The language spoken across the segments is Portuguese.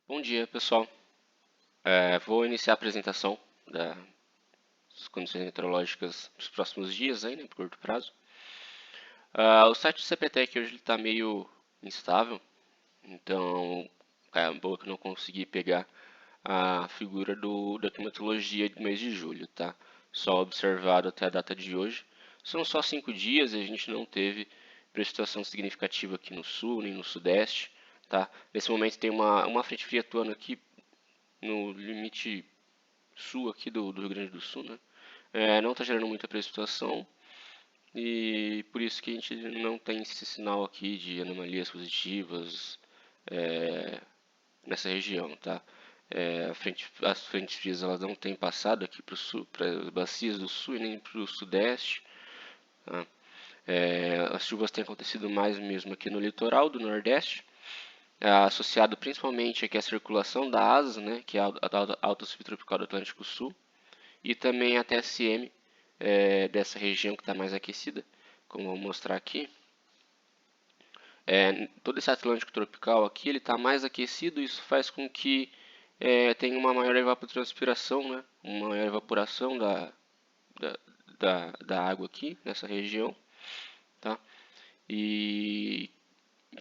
Bom dia, pessoal. Vou iniciar a apresentação das condições meteorológicas para os próximos dias, aí, né, por curto prazo. O site do CPTEC hoje está meio instável, então é boa que eu não consegui pegar a figura da climatologia do mês de julho, tá? Só observado até a data de hoje. São só 5 dias e a gente não teve precipitação significativa aqui no sul nem no sudeste, tá? Nesse momento tem uma frente fria atuando aqui no limite sul aqui do Rio Grande do Sul, né? Não está gerando muita precipitação e por isso que a gente não tem esse sinal aqui de anomalias positivas nessa região, tá? As frentes frias elas não têm passado aqui para as bacias do sul e nem para o sudeste, tá? As chuvas têm acontecido mais mesmo aqui no litoral do nordeste, associado principalmente aqui à circulação da ASA, né, que é a alta subtropical do Atlântico Sul, e também a TSM dessa região que está mais aquecida, como eu vou mostrar aqui. Todo esse Atlântico tropical aqui ele está mais aquecido, isso faz com que tenha uma maior evapotranspiração, né? Uma maior evaporação da, da água aqui nessa região, tá? E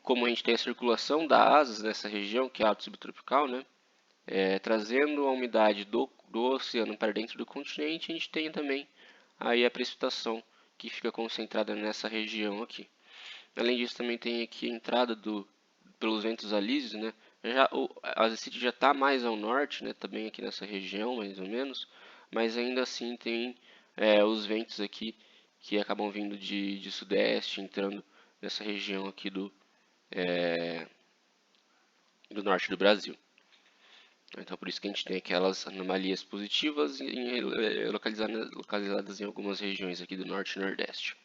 como a gente tem a circulação da asas nessa região, que é alto subtropical, né? Trazendo a umidade do oceano para dentro do continente, a gente tem também aí a precipitação que fica concentrada nessa região aqui. Além disso, também tem aqui a entrada pelos ventos alísios, né? A City já está mais ao norte, né? Também aqui nessa região, mais ou menos, mas ainda assim tem os ventos aqui que acabam vindo de sudeste, entrando nessa região aqui do norte do Brasil. Então, por isso que a gente tem aquelas anomalias positivas localizadas em algumas regiões aqui do norte e nordeste.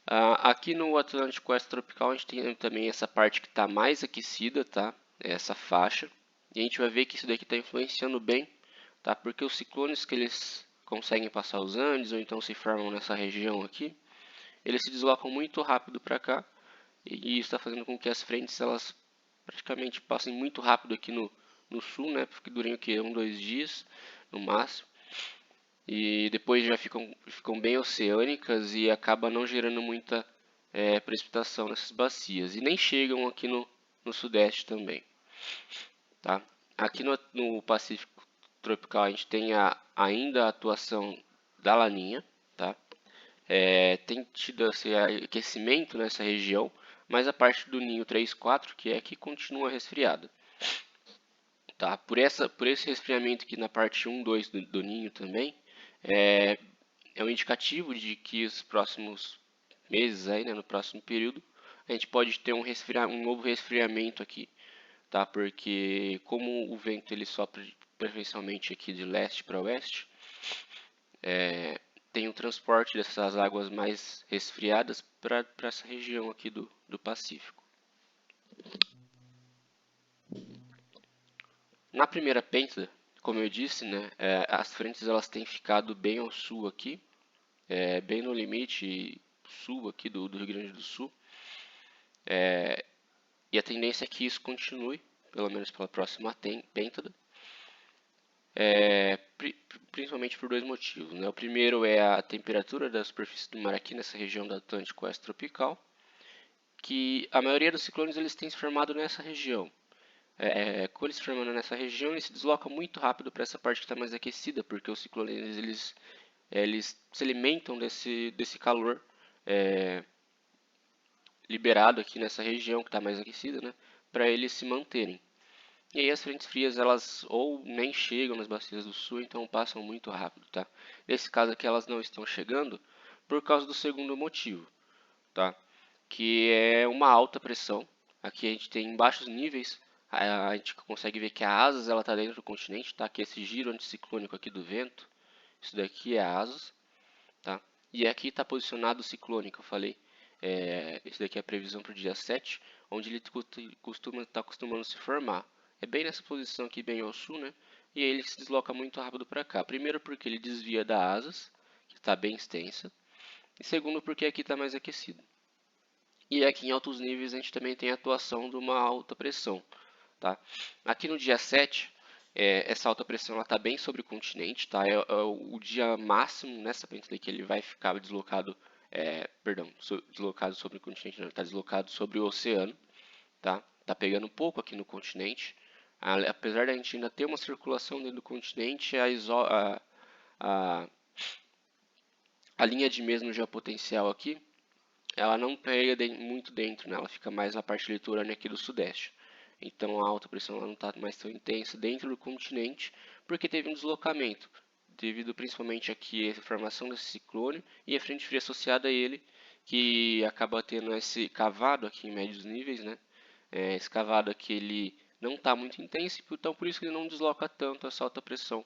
Aqui no Atlântico Oeste Tropical, a gente tem também essa parte que está mais aquecida, tá? Essa faixa. E a gente vai ver que isso daqui está influenciando bem, tá? Porque os ciclones que eles conseguem passar os Andes, ou então se formam nessa região aqui, eles se deslocam muito rápido para cá. E isso está fazendo com que as frentes, elas praticamente passem muito rápido aqui no sul, né? Porque duram o quê? 2 dias no máximo. E depois já ficam bem oceânicas e acaba não gerando muita precipitação nessas bacias. E nem chegam aqui no sudeste também. Tá? Aqui no Pacífico tropical a gente tem ainda a atuação da Laninha. Tá? Tem tido esse aquecimento nessa região, mas a parte do ninho 3-4, que é que continua resfriada. Tá? Por esse resfriamento aqui na parte 1, 2 do ninho também, é, um indicativo de que os próximos meses, aí, né, no próximo período, a gente pode ter um novo resfriamento aqui, tá? Porque como o vento ele sopra preferencialmente aqui de leste para oeste, tem o transporte dessas águas mais resfriadas para essa região aqui do Pacífico. Na primeira penta, como eu disse, né, as frentes elas têm ficado bem ao sul aqui, bem no limite sul aqui do Rio Grande do Sul. E a tendência é que isso continue, pelo menos pela próxima pêntada, principalmente por dois motivos. Né? O primeiro é a temperatura da superfície do mar aqui nessa região do Atlântico Oeste Tropical, que a maioria dos ciclones eles têm se formado nessa região. Com eles se formando nessa região, eles se deslocam muito rápido para essa parte que está mais aquecida, porque os ciclones eles se alimentam desse calor liberado aqui nessa região que está mais aquecida, né, para eles se manterem. E aí as frentes frias elas ou nem chegam nas bacias do sul, então passam muito rápido, tá? Nesse caso aqui elas não estão chegando por causa do segundo motivo, tá? Que é uma alta pressão. Aqui a gente tem em baixos níveis, a gente consegue ver que a asas ela está dentro do continente, tá? Que esse giro anticiclônico aqui do vento, isso daqui é a asas, tá? E aqui está posicionado o ciclone que eu falei. Esse daqui é a previsão para o dia 7, onde ele está costumando se formar. É bem nessa posição aqui, bem ao sul, né? E aí ele se desloca muito rápido para cá. Primeiro porque ele desvia da asas, que está bem extensa. E segundo porque aqui está mais aquecido. E aqui em altos níveis a gente também tem a atuação de uma alta pressão. tá? Aqui no dia 7, essa alta pressão está bem sobre o continente, tá? É o dia máximo nessa península que ele vai ficar deslocado, deslocado sobre o continente, não, está deslocado sobre o oceano, tá? Tá pegando um pouco aqui no continente. Apesar da gente ainda ter uma circulação dentro do continente, a linha de mesmo geopotencial aqui, ela não pega muito dentro, né? Ela fica mais na parte litorânea aqui do sudeste. Então a alta pressão não está mais tão intensa dentro do continente, porque teve um deslocamento, devido principalmente aqui à formação desse ciclone e a frente fria associada a ele, que acaba tendo esse cavado aqui em médios níveis, né? Esse cavado aqui ele não está muito intenso, então por isso que ele não desloca tanto essa alta pressão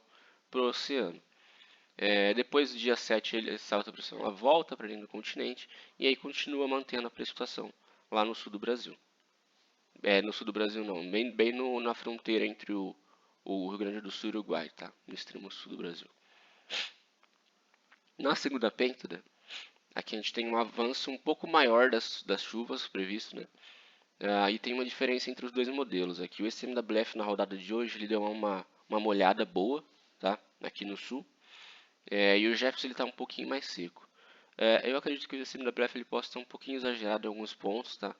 para o oceano. Depois do dia 7, essa alta pressão ela volta para dentro do continente e aí continua mantendo a precipitação lá no sul do Brasil. No sul do Brasil não, bem na fronteira entre o Rio Grande do Sul e o Uruguai, tá? No extremo sul do Brasil. Na segunda pêntade, aqui a gente tem um avanço um pouco maior das chuvas previsto, né? Aí tem uma diferença entre os dois modelos. Aqui o ECMWF na rodada de hoje ele deu uma molhada boa, tá? Aqui no sul. E o Jefferson ele está um pouquinho mais seco. Eu acredito que o ECMWF ele possa estar um pouquinho exagerado em alguns pontos, tá?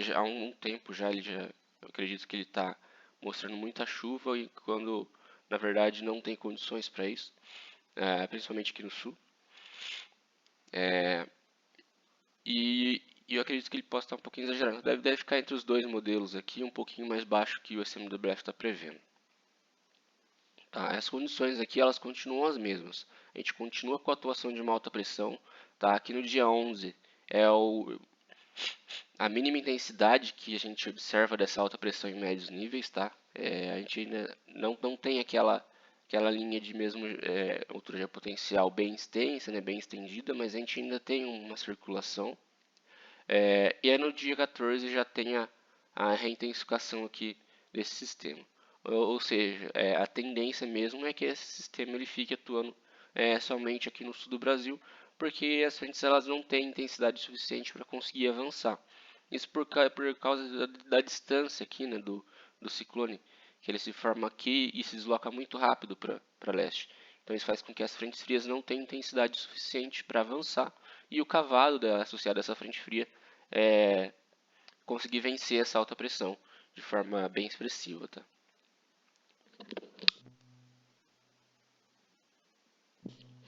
Já há um tempo eu acredito que ele está mostrando muita chuva e quando na verdade não tem condições para isso, principalmente aqui no sul. E eu acredito que ele possa estar um pouquinho exagerado. Deve ficar entre os dois modelos aqui, um pouquinho mais baixo que o ECMWF está prevendo. Tá? As condições aqui elas continuam as mesmas. A gente continua com a atuação de uma alta pressão. Tá? Aqui no dia 11 é a mínima intensidade que a gente observa dessa alta pressão em médios níveis. Tá? A gente ainda não tem aquela linha de mesmo altura geopotencial bem extensa, né, bem estendida, mas a gente ainda tem uma circulação. E aí no dia 14 já tem a reintensificação aqui desse sistema. Ou seja, a tendência mesmo é que esse sistema ele fique atuando somente aqui no sul do Brasil, porque as frentes elas não têm intensidade suficiente para conseguir avançar. Isso por causa da distância aqui, né, do ciclone, que ele se forma aqui e se desloca muito rápido para leste. Então isso faz com que as frentes frias não tenham intensidade suficiente para avançar e o cavalo associado a essa frente fria conseguir vencer essa alta pressão de forma bem expressiva. Tá?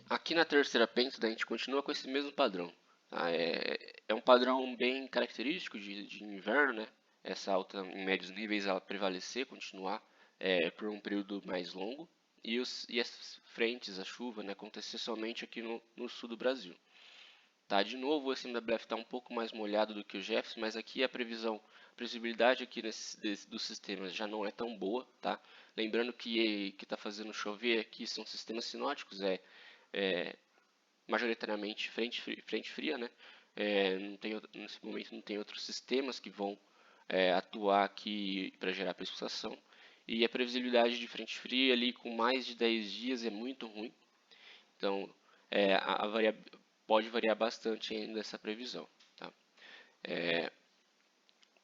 Aqui na terceira pêntade a gente continua com esse mesmo padrão. Tá? É um padrão bem característico de inverno, né? Essa alta em médios níveis ela prevalecer, continuar por um período mais longo e as frentes, a chuva, né, acontecer somente aqui no sul do Brasil. Tá, de novo, o ECMWF está um pouco mais molhado do que o Jefferson, mas aqui a previsibilidade aqui dos sistemas já não é tão boa, tá? Lembrando que está fazendo chover aqui são sistemas sinóticos, majoritariamente frente fria, né? Nesse momento não tem outros sistemas que vão atuar aqui para gerar precipitação. E a previsibilidade de frente fria ali com mais de 10 dias é muito ruim. Então, pode variar bastante ainda essa previsão. Tá?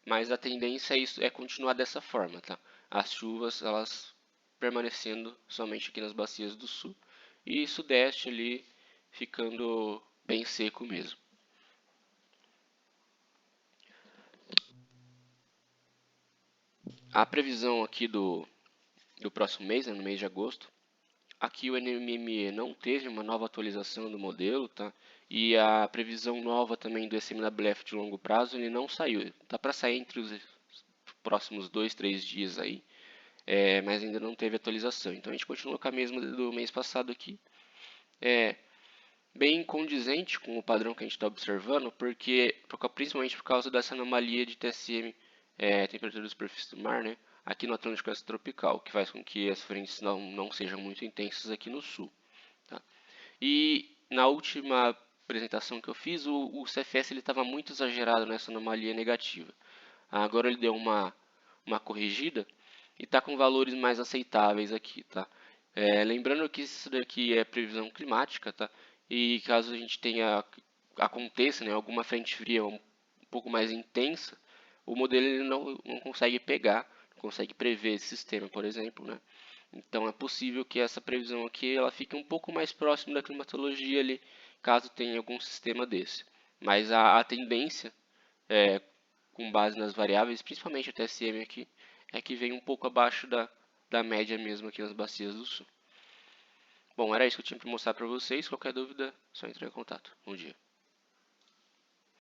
Mas a tendência é continuar dessa forma. Tá? As chuvas elas permanecendo somente aqui nas bacias do sul e sudeste ali ficando bem seco mesmo. A previsão aqui do próximo mês, né, no mês de agosto, aqui o NMME não teve uma nova atualização do modelo, tá? E a previsão nova também do ECMWF de longo prazo ele não saiu. Tá para sair entre os próximos 2, 3 dias aí, mas ainda não teve atualização. Então a gente continua com a mesma do mês passado aqui. Bem condizente com o padrão que a gente está observando, principalmente por causa dessa anomalia de TSM, temperatura da superfície do mar, né? Aqui no Atlântico Oeste Tropical, que faz com que as frentes não sejam muito intensas aqui no sul. Tá? E na última apresentação que eu fiz, o CFS estava muito exagerado nessa anomalia negativa. Agora ele deu uma corrigida e está com valores mais aceitáveis aqui. Tá? Lembrando que isso daqui é previsão climática, tá? E caso a gente aconteça, né, alguma frente fria um pouco mais intensa, o modelo ele não consegue pegar, não consegue prever esse sistema, por exemplo, né? Então é possível que essa previsão aqui ela fique um pouco mais próxima da climatologia ali, caso tenha algum sistema desse. Mas a tendência, com base nas variáveis, principalmente o TSM aqui, é que vem um pouco abaixo da média mesmo aqui nas bacias do sul. Bom, era isso que eu tinha para mostrar para vocês. Qualquer dúvida, é só entrar em contato. Bom dia.